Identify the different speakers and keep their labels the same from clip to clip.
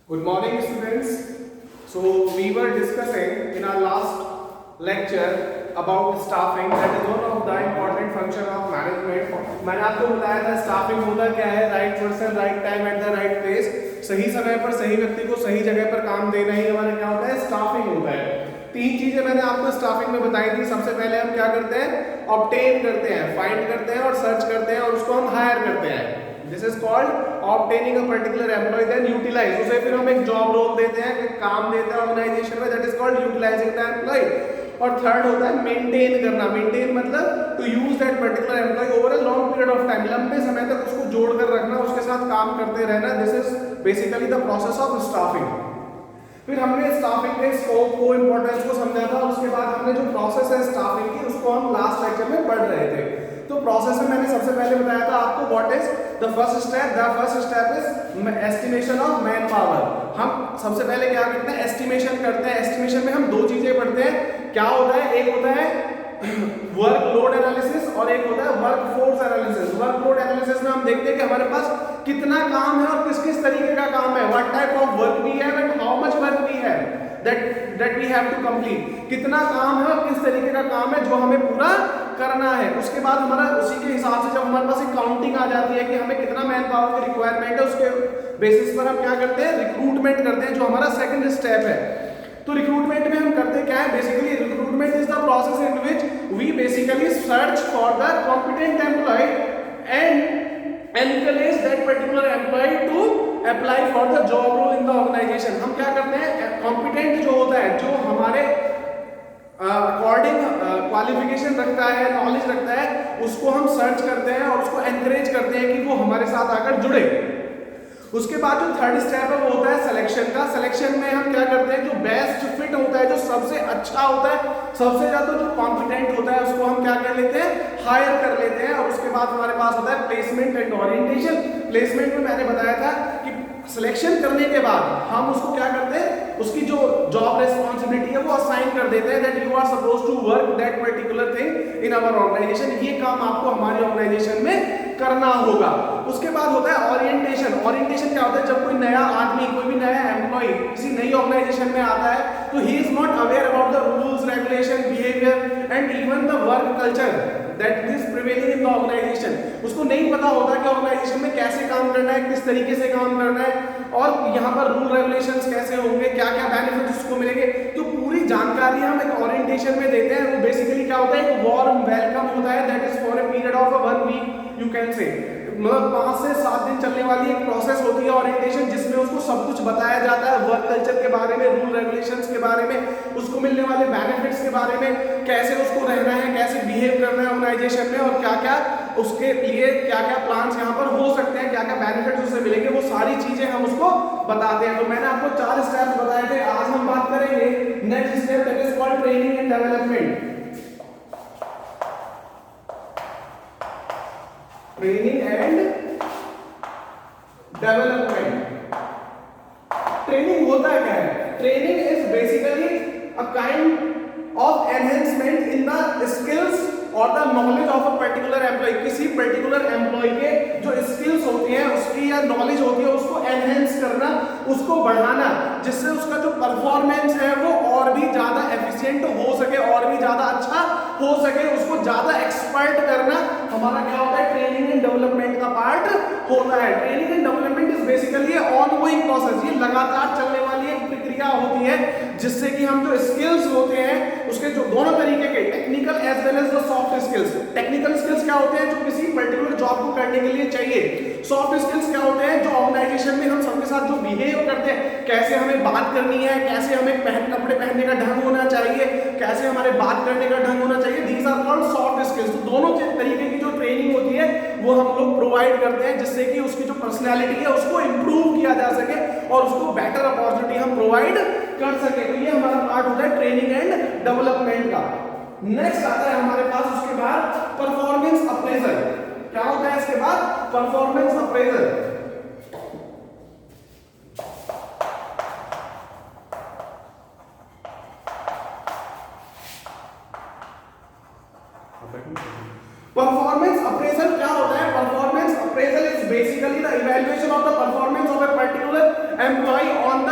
Speaker 1: Good morning, students. So we were discussing in our last lecture about staffing. That is one of the important function of management. मैंने आपको बताया था staffing होता क्या है, right person, right time at the right place. सही समय पर सही व्यक्ति को सही जगह पर काम देना ही हमारा क्या होता है, staffing होता है. तीन चीजें मैंने आपको स्टाफिंग में बताई थी. सबसे पहले हम क्या करते हैं, ऑब्टेन करते हैं, फाइंड करते हैं और सर्च करते हैं और उसको हम हायर करते हैं. This is called obtaining a particular employee, then utilise. उसे फिर हम एक जॉब रोल देते हैं, एक काम देते हैं ऑर्गेनाइजेशन में, that is called utilising the employee. और थर्ड होता है मेंटेन करना. मेंटेन मतलब to use that particular employee over a long period of time. लंबे समय तक उसको जोड़ कर रखना, उसके साथ काम करते रहना. This is basically the process of staffing. फिर हमने स्टाफिंग के स्कोप को, इंपॉर्टेंस को समझा था. उसके बाद हमने जो प्रोसेस है स्टाफिंग की, उसको हम लास्ट लेक्चर में पढ़ रहे थे. तो प्रोसेस में मैंने सबसे पहले बताया था आपको what is the first step. The first step is estimation of man power. हम सबसे पहले क्या करते हैं, एस्टिमेशन करते हैं. एस्टिमेशन में हम दो चीजें पढ़ते हैं. क्या होता है, एक होता है वर्क लोड एनालिसिस और एक होता है work force analysis. Work load analysis में हम देखते हैं कि हमारे पास कितना काम है और किस किस तरीके का काम है, what type of work we have and how much work we have that we have to complete. कितना काम है और किस तरीके का काम है जो हमें पूरा करना है. उसके बाद हमारा उसी के हिसाब से जब हमारे पास एक काउंटिंग आ जाती है कि हमें कितना मैन पावर की रिक्वायरमेंट है, उसके बेसिस पर हम क्या करते हैं, रिक्रूटमेंट करते हैं, जो हमारा सेकंड स्टेप है. तो रिक्रूटमेंट में हम करते क्या है, basically recruitment is the process in which we basically search for the competent employee and encourage that particular employee to apply for the job role in the organisation. हम क्या करते हैं, कॉम्पिटेंट जो होता है, जो हमारे अकॉर्डिंग क्वालिफिकेशन रखता है, नॉलेज रखता है, उसको हम सर्च करते हैं और उसको एनकरेज करते हैं कि वो हमारे साथ आकर जुड़े. उसके बाद जो थर्ड स्टेप है वो होता है सिलेक्शन का. सिलेक्शन में हम क्या करते हैं, जो बेस्ट फिट होता है, जो सबसे अच्छा होता है, सबसे ज्यादा जो कॉन्फिडेंट होता है, उसको हम क्या कर लेते हैं, हायर कर लेते हैं. और उसके बाद हमारे पास होता है प्लेसमेंट एंड ओरिएंटेशन. प्लेसमेंट में मैंने बताया था कि सिलेक्शन करने के बाद हम उसको क्या करते हैं, उसकी जो जॉब रिस्पॉन्सिबिलिटी है वो असाइन कर देते हैं, that you are suppose to work that particular thing in our organisation. ये काम आपको हमारी ऑर्गेनाइजेशन में करना होगा. उसके बाद होता है ओरिएंटेशन. ओरिएंटेशन क्या होता है, जब कोई नया आदमी, कोई भी नया एम्प्लॉय किसी नई ऑर्गेनाइजेशन में आता है, तो he is not aware about the rules, regulation, behaviour and even the work culture that is prevailing in the organisation. उसको नहीं पता होता कि ऑर्गेनाइजेशन में कैसे काम करना है, किस तरीके से काम करना है, और यहाँ पर रूल रेगुलेशंस कैसे होंगे, क्या क्या बेनिफिट्स उसको मिलेंगे. तो पूरी जानकारी हम एक ओरिएंटेशन में देते हैं. वो बेसिकली क्या होता है, एक वार्म वेलकम होता है, that is for a period of 1 week you can say. मतलब 5 से 7 दिन चलने वाली एक प्रोसेस होती है ओरिएंटेशन, जिसमें उसको सब कुछ बताया जाता है, वर्क कल्चर के बारे में, रूल रेगुलेशंस के बारे में, उसको मिलने वाले बेनिफिट्स के बारे में, कैसे उसको रहना है, कैसे बिहेव करना है ऑर्गेनाइजेशन में, और क्या क्या उसके लिए क्या क्या प्लान्स यहाँ पर हो सकते हैं, क्या क्या बेनिफिट्स उसे मिलेंगे, वो सारी चीजें हम उसको बताते हैं. तो मैंने आपको 4 स्टेप्स बताए थे. आज हम बात करेंगे next step, that is called training and development. Training and development. Training होता क्या है, training is basically a kind of enhancement in the skills और the knowledge of a particular employee. किसी पर्टिकुलर एम्प्लॉय के जो स्किल्स होती हैं, उसकी या नॉलेज होती है, उसको एनहेंस करना, उसको बढ़ाना, जिससे उसका जो परफॉर्मेंस है वो और भी ज्यादा एफिशिएंट हो सके, और भी ज्यादा अच्छा हो सके, उसको ज्यादा एक्सपर्ट करना हमारा क्या होता है, ट्रेनिंग एंड डेवलपमेंट का पार्ट होता है. Training and development is basically ongoing process. ये लगातार चलने वाली एक प्रक्रिया होती है, जिससे कि हम जो स्किल्स होते हैं, उसके जो दोनों तरीके के, technical as well as the soft skills. Technical skills क्या होते हैं, जो किसी पर्टिकुलर जॉब को करने के लिए चाहिए. सॉफ्ट स्किल्स क्या होते हैं, जो ऑर्गेनाइजेशन में हम सबके साथ जो बिहेव करते हैं, कैसे हमें बात करनी है, कैसे हमें कपड़े पहनने का ढंग होना चाहिए, कैसे हमारे बात करने का ढंग होना चाहिए, these are called soft skills. तो दोनों तरीके की जो ट्रेनिंग होती है वो हम लोग प्रोवाइड करते हैं, जिससे कि उसकी जो पर्सनैलिटी है उसको इंप्रूव किया जा सके और उसको बेटर अपॉर्चुनिटी हम प्रोवाइड कर सके. तो ये हमारा पार्ट होता है ट्रेनिंग एंड डेवलपमेंट का. नेक्स्ट आता है हमारे पास उसके बाद परफॉर्मेंस अप्रेजल. क्या होता है इसके बाद, परफॉर्मेंस अप्रेजल. परफॉर्मेंस अप्रेजल क्या होता है, performance appraisal is basically the evaluation of the performance of a particular employee on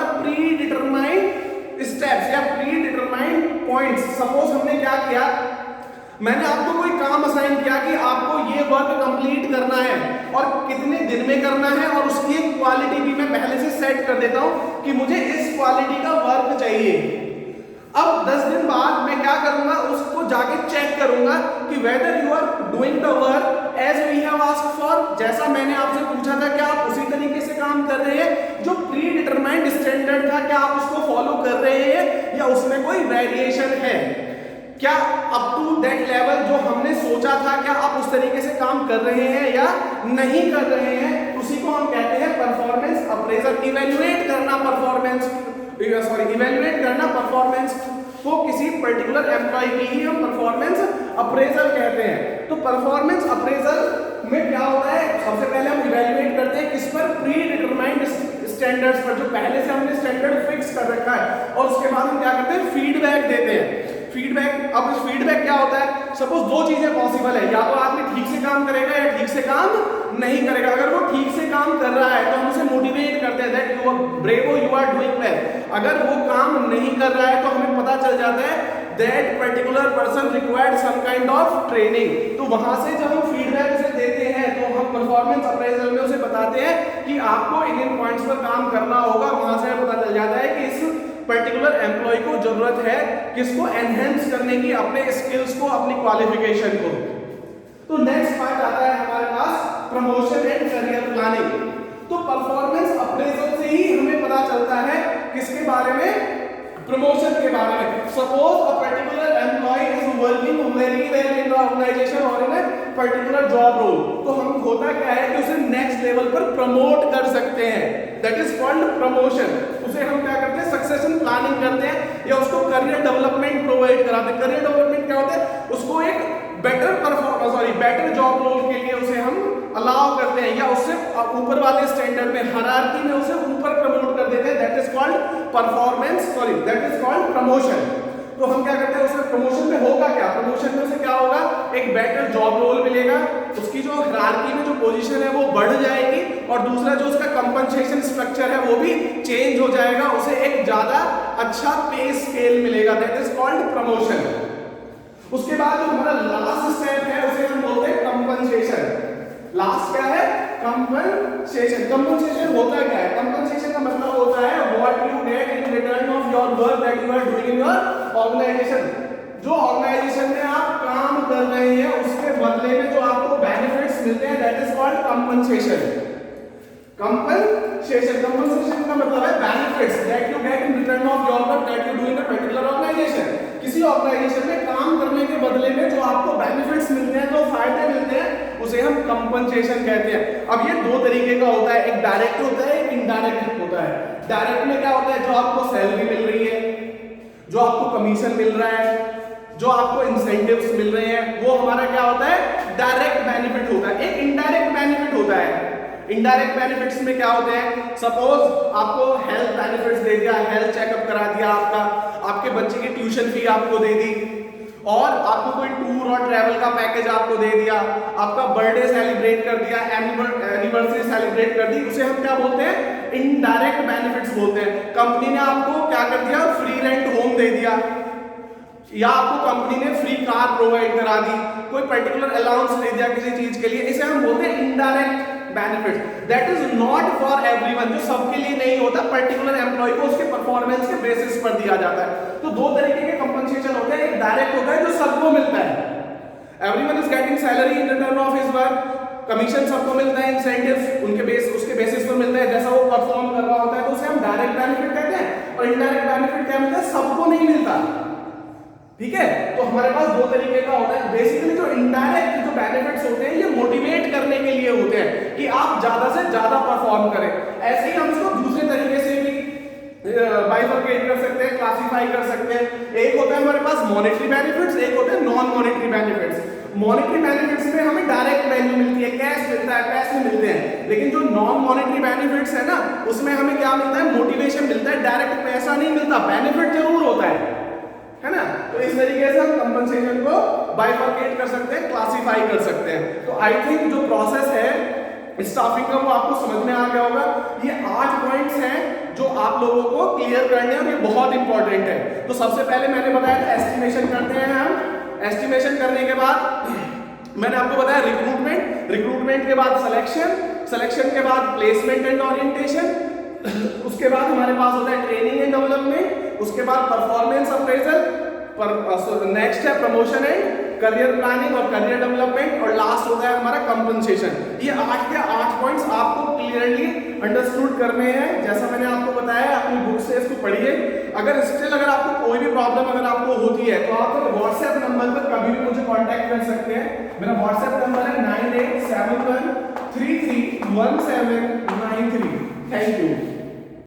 Speaker 1: मैंने आपको कोई काम असाइन किया कि आपको ये वर्क कंप्लीट करना है और कितने दिन में करना है, और उसकी एक क्वालिटी भी मैं पहले से सेट कर देता हूं कि मुझे इस क्वालिटी का वर्क चाहिए। अब 10 दिन बाद मैं क्या करूंगा, उसको जाके चेक करूंगा कि whether you are doing the work as we have asked for, जैसा मैंने आपसे पूछा था क्या आप उसी तरीके से काम कर रहे हैं, जो प्री डिटरमाइंड स्टैंडर्ड था क्या आप उसको फॉलो कर रहे हैं या उसमें कोई वेरिएशन है, क्या अप टू दैट लेवल जो हमने सोचा था क्या आप उस तरीके से काम कर रहे हैं या नहीं कर रहे हैं। उसी को हम कहते हैं परफॉर्मेंस अप्रेजल। इवैल्यूएट करना परफॉर्मेंस को किसी पर्टिकुलर एम्प्लॉय की ही हम परफॉर्मेंस अप्रेजल कहते हैं। तो परफॉर्मेंस अप्रेजल में क्या होता है, सबसे पहले हम इवैल्यूएट करते हैं किस पर, प्री डिटरमाइंड स्टैंडर्ड्स पर, जो पहले से हमने स्टैंडर्ड फिक्स कर रखा है, और उसके बाद हम क्या करते हैं, फीडबैक देते हैं। फीडबैक, अब फीडबैक क्या होता है, सपोज दो चीजें पॉसिबल है, या तो आदमी ठीक से काम करेगा या ठीक से काम नहीं करेगा। अगर वो ठीक से काम कर रहा है तो हम उसे मोटिवेट करते हैं that you are bravo, you are doing well. अगर वो काम नहीं कर रहा है तो हमें पता चल जाता है that particular person required some kind of training. तो वहां से जब हम फीडबैक उसे देते हैं तो हम परफॉर्मेंस अप्रेजल में उसे बताते हैं कि आपको इन पॉइंट्स पर काम करना होगा। वहां से हमें पता चल जाता है कि इस पर्टिकुलर एम्प्लॉय को जरूरत है किसको, एनहेंस करने की, अपने स्किल्स को, अपनी क्वालिफिकेशन को। तो नेक्स्ट पार्ट आता है हमारे पास प्रमोशन एंड करियर प्लानिंग। तो परफॉर्मेंस अप्रेजल से ही हमें पता चलता है किसके बारे में, प्रमोशन के बारे में। Suppose a particular employee is working very well in the organisation और in a particular job role, तो हम होता क्या है कि उसे नेक्स्ट लेवल पर प्रमोट कर सकते हैं, दैट इज कॉल्ड प्रमोशन। उसे हम क्या करते हैं, सक्सेशन प्लानिंग करते हैं या उसको करियर डेवलपमेंट प्रोवाइड कराते हैं। करियर डेवलपमेंट क्या होता है, उसको एक बेटर जॉब रोल के लिए उसे हम अलाउ करते हैं या उससे ऊपर वाले स्टैंडर्ड में, हायरार्की में उसे ऊपर प्रमोट कर देते हैं, that is called that is called promotion. तो हम क्या करते हैं, उसमें प्रमोशन में होगा क्या, प्रमोशन में उसे क्या होगा, एक बेटर जॉब रोल मिलेगा, उसकी जो हायरार्की में जो पोजीशन है वो बढ़ जाएगी, और दूसरा जो उसका कंपनसेशन स्ट्रक्चर है वो भी चेंज हो जाएगा, उसे एक ज्यादा अच्छा पे स्केल मिलेगा, दैट इज कॉल्ड प्रमोशन। उसके बाद जो हमारा लास्ट स्टेप है उसे हम बोलते हैं कंपनसेशन। लास्ट क्या है, कंपनसेशन। कंपनसेशन होता क्या है, कंपनसेशन का मतलब होता है what you get in return of your work that you are doing in your organisation. जो ऑर्गेनाइजेशन में आप काम कर रहे हैं उसके बदले में जो आपको बेनिफिट्स मिलते हैं, that is called compensation. Compensation का मतलब है benefits that you get in return of your work that you do in a particular organisation. किसी ऑर्गेनाइजेशन में काम करने के बदले में जो आपको बेनिफिट्स मिलते हैं, जो फायदे मिलते हैं, उसे हम कंपनसेशन कहते हैं। अब ये दो तरीके का होता है, एक डायरेक्ट होता है, एक इनडायरेक्ट होता है। डायरेक्ट में क्या होता है, जो आपको सैलरी मिल रही है, जो आपको कमीशन मिल रहा है, जो आपको इंसेंटिव्स मिल रहे हैं, वो हमारा क्या होता है, डायरेक्ट बेनिफिट होता है। एक इनडायरेक्ट बेनिफिट होता है। इनडायरेक्ट बेनिफिट्स में क्या होते हैं, सपोज आपको हेल्थ बेनिफिट्स दे दिया, हेल्थ चेकअप करा दिया आपका, आपके बच्चे की ट्यूशन फी आपको दे दी, और आपको कोई टूर और ट्रैवल का पैकेज आपको दे दिया, आपका बर्थडे सेलिब्रेट कर दिया, एनिवर्सरी सेलिब्रेट कर दी, उसे हम क्या बोलते हैं, इनडायरेक्ट बेनिफिट्स बोलते हैं। कंपनी ने आपको क्या कर दिया, फ्री रेंट होम दे दिया, या आपको कंपनी ने फ्री कार प्रोवाइड करा दी, कोई पर्टिकुलर अलाउंस दे दिया किसी चीज के लिए, इसे हम बोलते हैं indirect benefits. That is not for everyone, जो सबके लिए नहीं होता, पर्टिकुलर एम्प्लॉय को उसके परफॉर्मेंस के बेसिस पर दिया जाता है। तो दो तरीके के कंपनसेशन होते हैं, एक डायरेक्ट होता है जो सबको मिलता है, everyone is getting salary in return of his work, commission सबको मिलता है, इंसेंटिव्स उसके बेसिस पर मिलता है जैसा वो परफॉर्म कर रहा होता है, तो उसे हम डायरेक्ट बेनिफिट कहते हैं। और इनडायरेक्ट बेनिफिट क्या मिलता है, सबको नहीं मिलता, ठीक है। तो हमारे पास दो तरीके का होता है। बेसिकली जो इनडायरेक्ट जो बेनिफिट्स होते हैं ये मोटिवेट करने के लिए होते हैं कि आप ज्यादा से ज्यादा परफॉर्म करें। ऐसे ही हम इसको दूसरे तरीके से भी बाइफरकेट कर सकते हैं, क्लासिफाई कर सकते हैं। एक होता है हमारे पास मॉनेटरी बेनिफिट्स, एक होते हैं non monetary benefits. Monetary benefits में हमें डायरेक्ट वैल्यू मिलती है, कैश मिलता है, पैसे मिलते हैं, लेकिन जो नॉन मॉनेटरी बेनिफिट्स है ना, उसमें हमें क्या मिलता है, मोटिवेशन मिलता है, डायरेक्ट पैसा नहीं मिलता, बेनिफिट जरूर होता है ना। तो इस तरीके से हम कंपनसेशन को बाइफरकेट कर सकते हैं, क्लासिफाई कर सकते हैं। तो आई थिंक जो प्रोसेस है स्टाफिंग का वो आपको समझ में आ गया होगा। ये 8 पॉइंट्स हैं जो आप लोगों को क्लियर करने हैं और ये बहुत इंपॉर्टेंट है। तो सबसे पहले मैंने बताया था एस्टिमेशन करते हैं हम, एस्टिमेशन करने के बाद मैंने आपको बताया रिक्रूटमेंट के बाद सिलेक्शन के बाद प्लेसमेंट एंड ओरिएंटेशन, उसके बाद हमारे पास होता है ट्रेनिंग एंड डेवलपमेंट, उसके बाद परफॉर्मेंस अप्रेजल, नेक्स्ट है प्रमोशन एंड करियर प्लानिंग और करियर डेवलपमेंट, और लास्ट होता है हमारा कंपनसेशन। ये 8 के 8 पॉइंट्स आपको क्लियरली अंडरस्टूड करने हैं। जैसा मैंने आपको बताया, अपनी बुक से इसको पढ़िए। अगर आपको कोई भी प्रॉब्लम अगर आपको होती है तो आप व्हाट्सएप नंबर पर कभी भी मुझे कांटेक्ट कर सकते हैं। मेरा व्हाट्सएप नंबर है 9871331793। Thank you.